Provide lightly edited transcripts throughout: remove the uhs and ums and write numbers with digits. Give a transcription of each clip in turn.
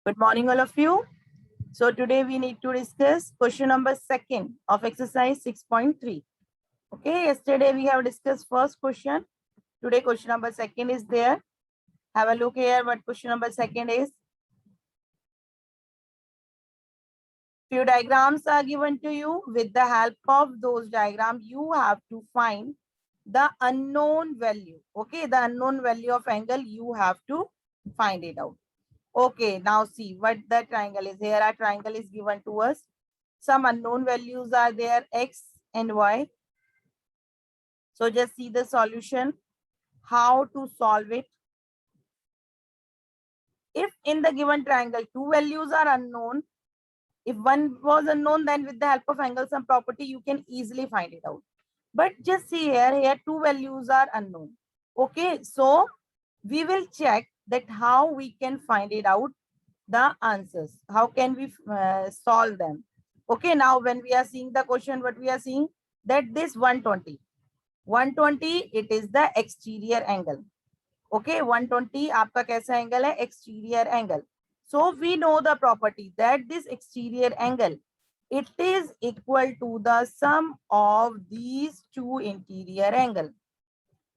Good morning, all of you. So today we need to discuss question number 2 of exercise 6.3. Okay, yesterday we have discussed first question. Today question number 2 is there. Have a look here what question number 2 is. Few diagrams are given to you. With the help of those diagrams, you have to find the unknown value. Okay, the unknown value of angle, you have to find it out. Okay, now see what the triangle is. Here a triangle is given to us. Some unknown values are there, x and y. So just see the solution, how to solve it. If in the given triangle, two values are unknown, if one was unknown, then with the help of angle sum property, you can easily find it out. But just see here two values are unknown. Okay, so we will check that how we can find it out, the answers. How can we solve them? Okay, now when we are seeing the question, what we are seeing, that this 120, it is the exterior angle. Okay, 120 आपका कैसा angle है? Exterior angle. So we know the property that this exterior angle, it is equal to the sum of these two interior angle.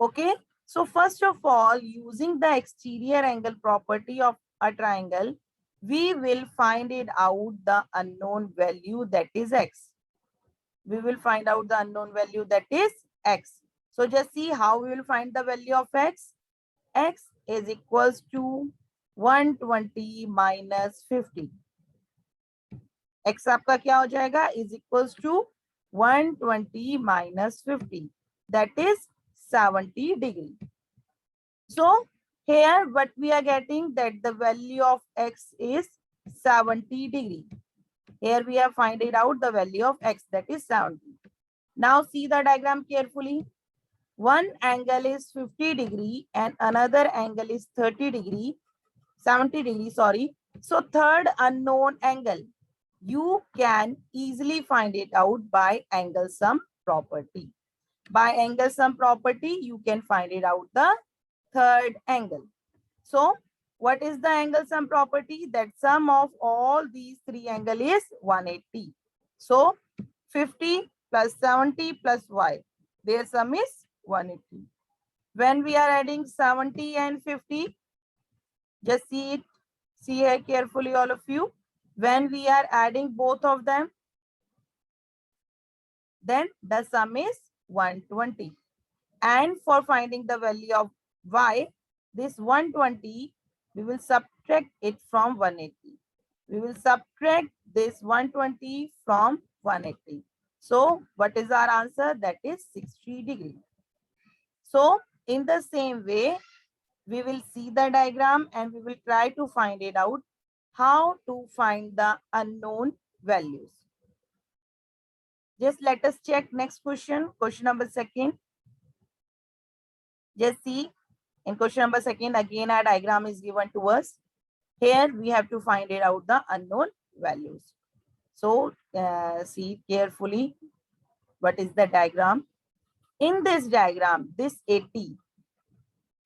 Okay, so first of all, using the exterior angle property of a triangle, we will find it out the unknown value, that is x. We will find out the unknown value, that is x. So just see how we will find the value of x. X is equals to 120 minus 50. X आपका क्या हो जाएगा? Is equals to 120 minus 50. That is 70 degree. So here what we are getting, that the value of x is 70 degree. Here we are finding out the value of x, that is 70. Now see the diagram carefully. One angle is 50 degree and another angle is 30 degree, 70 degree, sorry. So third unknown angle, you can easily find it out by angle sum property. By angle sum property, you can find it out the third angle. So what is the angle sum property? That sum of all these three angles is 180. So 50 plus 70 plus y, their sum is 180. When we are adding 70 and 50, just see it, see here carefully all of you. When we are adding both of them, then the sum is 120. And for finding the value of y, this 120, we will subtract it from 180. We will subtract this 120 from 180. So what is our answer? That is 60 degree. So in the same way, we will see the diagram and we will try to find it out, how to find the unknown values. Just let us check next question, question number 2. Just see, in question number 2, again a diagram is given to us. Here we have to find it out the unknown values. So see carefully what is the diagram. In this diagram, this 80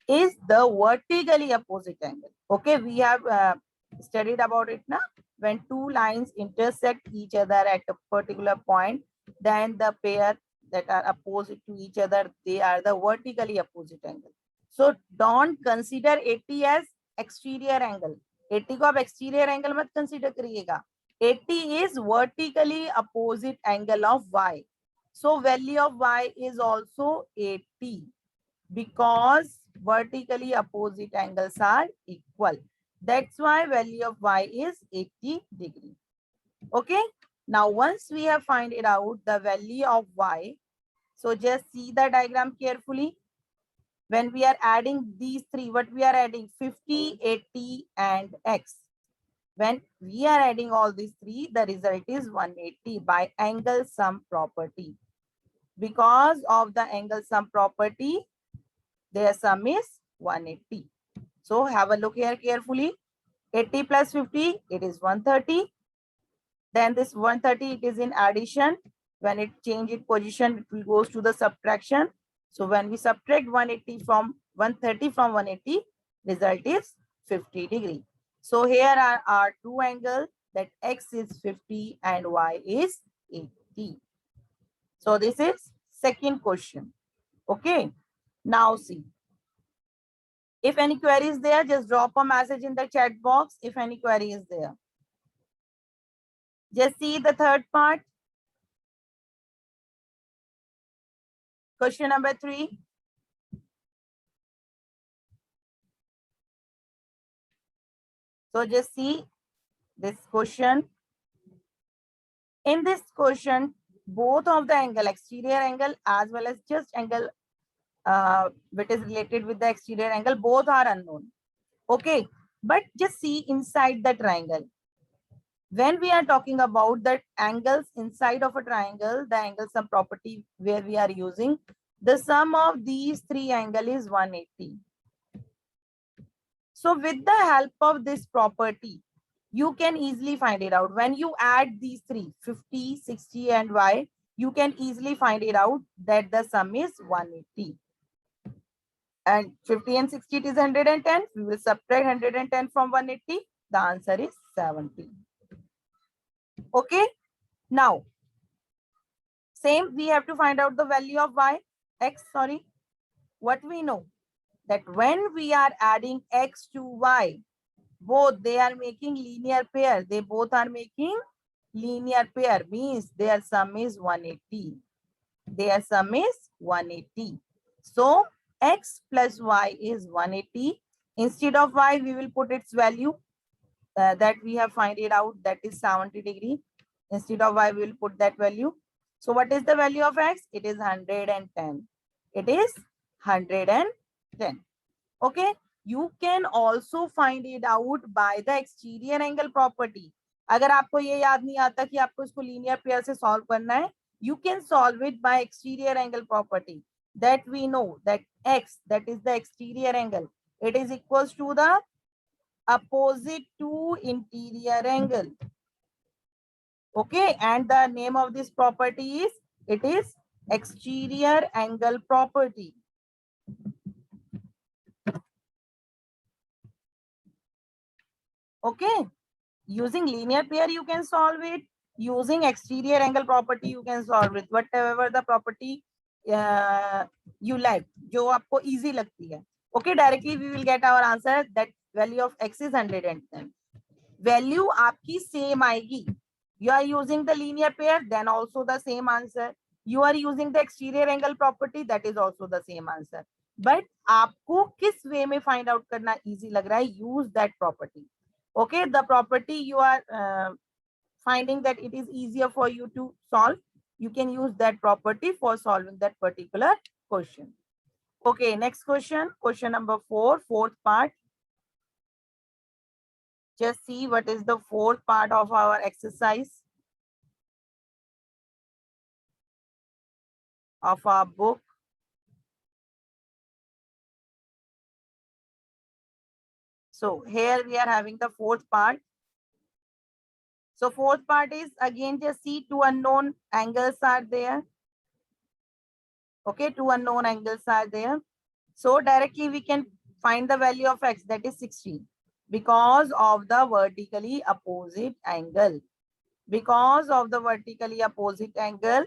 is the vertically opposite angle. Okay, we have studied about it now. When two lines intersect each other at a particular point, then the pair that are opposite to each other, they are the vertically opposite angle. So don't consider 80 as exterior angle. 80 को आप exterior angle मत consider करिएगा. 80 is vertically opposite angle of y. So value of y is also 80 because vertically opposite angles are equal. That's why value of y is 80 degree. Okay. Now once we have find it out the value of y, so just see the diagram carefully. When we are adding these three, what we are adding? 50, 80 and x. When we are adding all these three, the result is 180 by angle sum property. Because of the angle sum property, their sum is 180. So have a look here carefully. 80 plus 50, it is 130. Then this 130, it is in addition. When it change its position, it will goes to the subtraction. So when we subtract 180 from 130 from 180, result is 50 degree. So here are our two angles, that x is 50 and y is 80. So this is second question. Okay. Now see. If any query is there, just drop a message in the chat box if any query is there. Just see the third part. Question number 3. So just see this question. In this question, both of the angle, exterior angle as well as just angle which is related with the exterior angle, both are unknown. Okay, but just see inside the triangle. When we are talking about the angles inside of a triangle, the angle sum property where we are using, the sum of these three angles is 180. So with the help of this property, you can easily find it out. When you add these three, 50, 60 and y, you can easily find it out that the sum is 180. And 50 and 60 it is 110. We will subtract 110 from 180. The answer is 70. Okay. Now, same, we have to find out the value of x, sorry. What we know? That when we are adding x to y, both they are making linear pair. They both are making linear pair, means their sum is 180. Their sum is 180. So x plus y is 180. Instead of y, we will put its value that we have find it out, that is 70 degree. Instead of y, we will put that value. So what is the value of x? It is 110. It is 110. Okay. You can also find it out by the exterior angle property. अगर आपको ये याद नहीं आता कि आपको इसको linear pair से सॉल्व करना है, you can solve it by exterior angle property. That we know that x, that is the exterior angle, it is equals to the opposite to interior angle. Okay, and the name of this property is, it is exterior angle property. Okay, using linear pair you can solve it. Using exterior angle property you can solve it. Whatever the property you like, जो आपको easy लगती है. Okay, directly we will get our answer that value of x is 110. Value आपकी same आएगी. You are using the linear pair, then also the same answer. You are using the exterior angle property, that is also the same answer. But आपको किस way में find out करना easy लग रहा है, use that property. Okay, the property you are finding that it is easier for you to solve, you can use that property for solving that particular question. Okay, next question, question number 4, fourth part. Just see what is the fourth part of our exercise of our book. So here we are having the fourth part. So fourth part is again just see two unknown angles are there. Okay, two unknown angles are there. So directly we can find the value of x, that is 60, because of the vertically opposite angle. Because of the vertically opposite angle,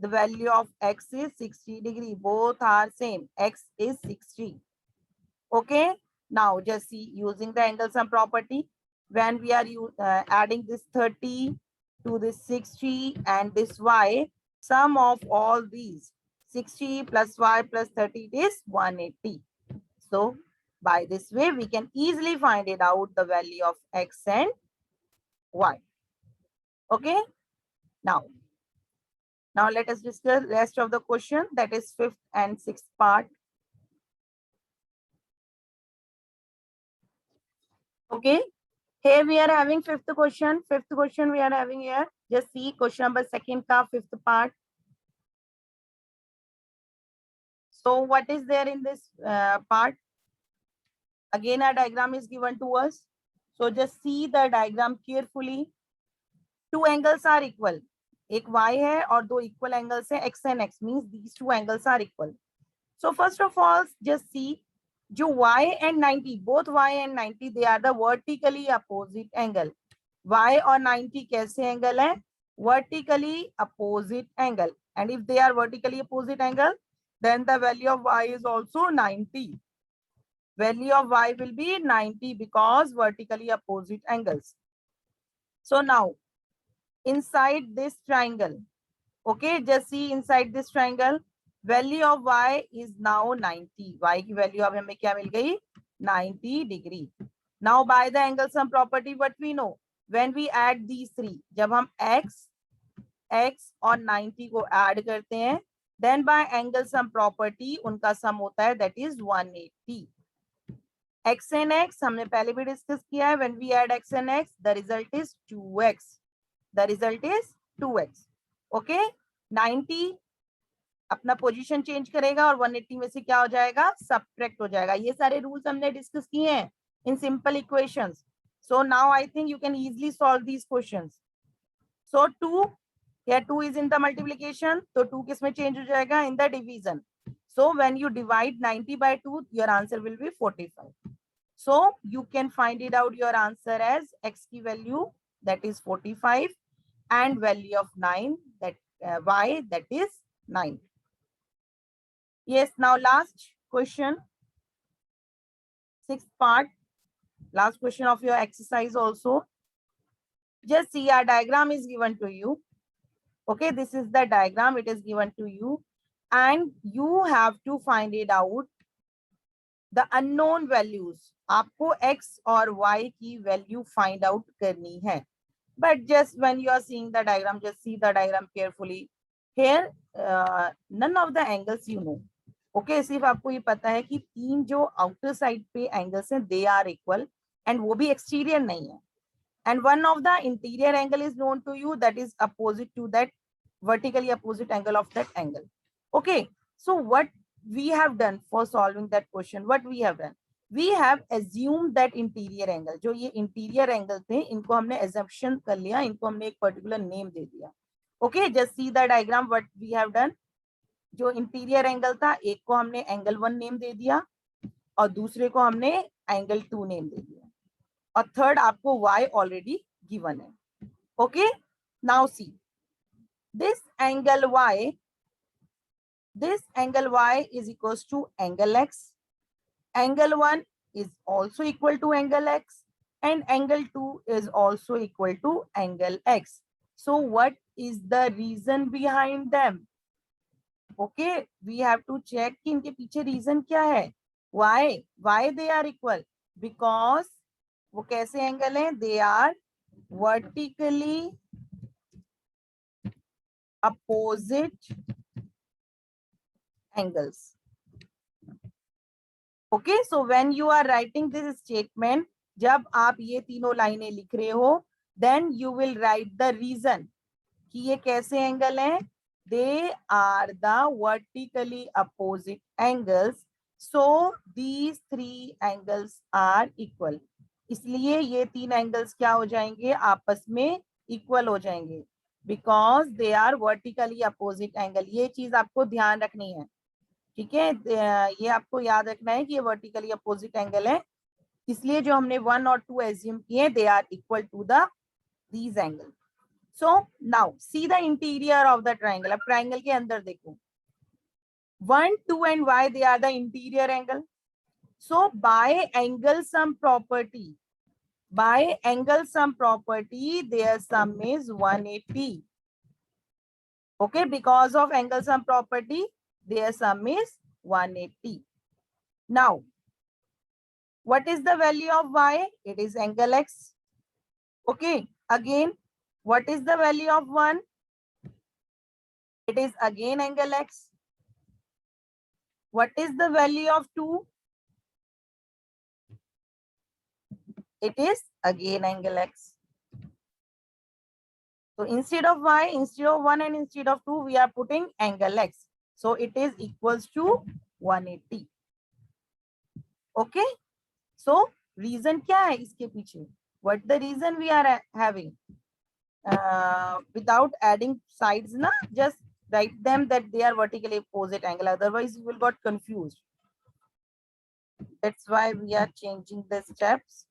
the value of x is 60 degree. Both are same. X is 60. Okay. Now just see using the angle sum property. When we are adding this 30 to this 60 and this y, sum of all these 60 plus y plus 30 is 180. So by this way, we can easily find it out the value of x and y. Okay. Now let us discuss rest of the question, that is fifth and sixth part. Okay. Here we are having fifth question. Fifth question we are having here. Just see question number second ka fifth part. So what is there in this part? Again, a diagram is given to us. So just see the diagram carefully. Two angles are equal. एक y है और दो equal angles है x and x, means these two angles are equal. So first of all, just see जो y and 90, both y and 90, they are the vertically opposite angle. y और 90 कैसे angle है? Vertically opposite angle. And if they are vertically opposite angle, then the value of y is also 90. Value of y will be 90 because vertically opposite angles. So now, inside this triangle, okay, just see inside this triangle, value of y is now 90. Y की value अब हमें क्या मिल गई? 90 degree. Now by the angle sum property, what we know, when we add these three, जब हम x और 90 को add करते हैं, then by angle sum property उनका sum होता है, that is 180. x and x हमने पहले भी डिस्कस किया है. When we add x and x, the result is 2x. The result is 2x. Okay, 90 अपना पोजीशन चेंज करेगा और 180 में से क्या हो जाएगा? सब्ट्रैक्ट हो जाएगा. ये सारे रूल्स हमने डिस्कस किए हैं in simple equations. So now I think you can easily solve these questions. So 2, here 2 is in the multiplication, तो 2 किस में चेंज हो जाएगा? In the division. So when you divide 90 by 2, your answer will be 45. So you can find it out your answer as x की value, that is 45, and value of 9, that y, that is 9. Yes, now last question, sixth part, last question of your exercise also. Just see, our diagram is given to you. Okay, this is the diagram, it is given to you, and you have to find it out, the unknown values. आपको x और y की value find out करनी है. But just when you are seeing the diagram, just see the diagram carefully. Here, none of the angles you know. Okay, सिर्फ आपको ये पता है कि तीन जो outer side पे angles हैं, they are equal, and वो भी exterior नहीं है. And one of the interior angle is known to you, that is opposite to that vertically opposite angle of that angle. Okay, so what we have done for solving that question, what we have done, we have assumed that interior angle, जो ये interior angle थे, इनको हमने assumption कर लिया, इनको हमने एक particular name दे दिया. Okay, just see the diagram what we have done. जो इंटीरियर एंगल था, एक को हमने एंगल 1 नेम दे दिया और दूसरे को हमने एंगल 2 नेम दे दिया, और थर्ड आपको y ऑलरेडी गिवन है. Okay, now see this angle y is equals to angle x. Angle 1 is also equal to angle x, and angle 2 is also equal to angle x. So what is the reason behind them? Okay, we have to check कि इनके पीछे reason क्या है. Why they are equal? Because वो कैसे angle हैं? They are vertically opposite angles. Okay, so when you are writing this statement, जब आप ये तीनों लाइनें लिख रहे हो, then you will write the reason कि ये कैसे एंगल हैं. They are the vertically opposite angles. So these three angles are equal. इसलिए ये तीन एंगल्स क्या हो जाएंगे? आपस में इक्वल हो जाएंगे, because they are vertically opposite angle. ये चीज आपको ध्यान रखनी है, ठीक है. ये आपको याद रखना है कि ये vertically opposite angle है, इसलिए जो हमने 1 और 2 assume किए, they are equal to these angles. So now see the interior of the triangle. अब triangle के अंदर देखो, 1, 2 and y, they are the interior angle. So by angle sum property, their sum is 180. Okay, because of angle sum property, their sum is 180. Now, what is the value of y? It is angle x. Okay, again, what is the value of 1? It is again angle x. What is the value of 2? It is again angle x. So instead of y, instead of 1 and instead of 2, we are putting angle x. So it is equals to 180. Okay. So reason क्या है इसके पीछे? What the reason we are having? Without adding sides, na, just write them that they are vertically opposite angle. Otherwise, you will got confused. That's why we are changing the steps.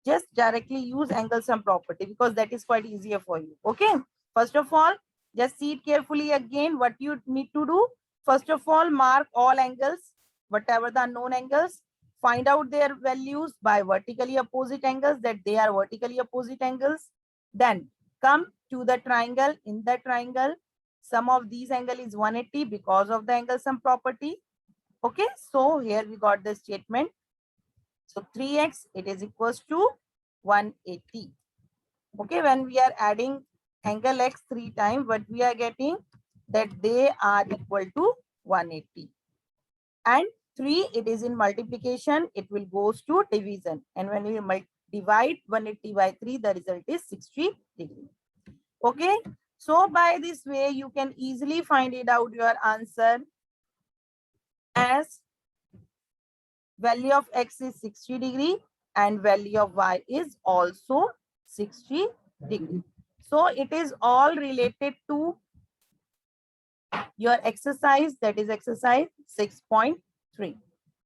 Just directly use angle sum property because that is quite easier for you. Okay. First of all, just see it carefully again. What you need to do. First of all, mark all angles, whatever the unknown angles. Find out their values by vertically opposite angles, that they are vertically opposite angles. Then come to the triangle. In the triangle, sum of these angle is 180 because of the angle sum property. Okay. So here we got the statement. So 3x, it is equals to 180. Okay, when we are adding angle x 3 times, what we are getting? That they are equal to 180. And 3, it is in multiplication, it will goes to division. And when we divide 180 by 3, the result is 60 degree. Okay, so by this way, you can easily find it out your answer as value of x is 60 degree and value of y is also 60 degree. So it is all related to your exercise, that is exercise 6.3.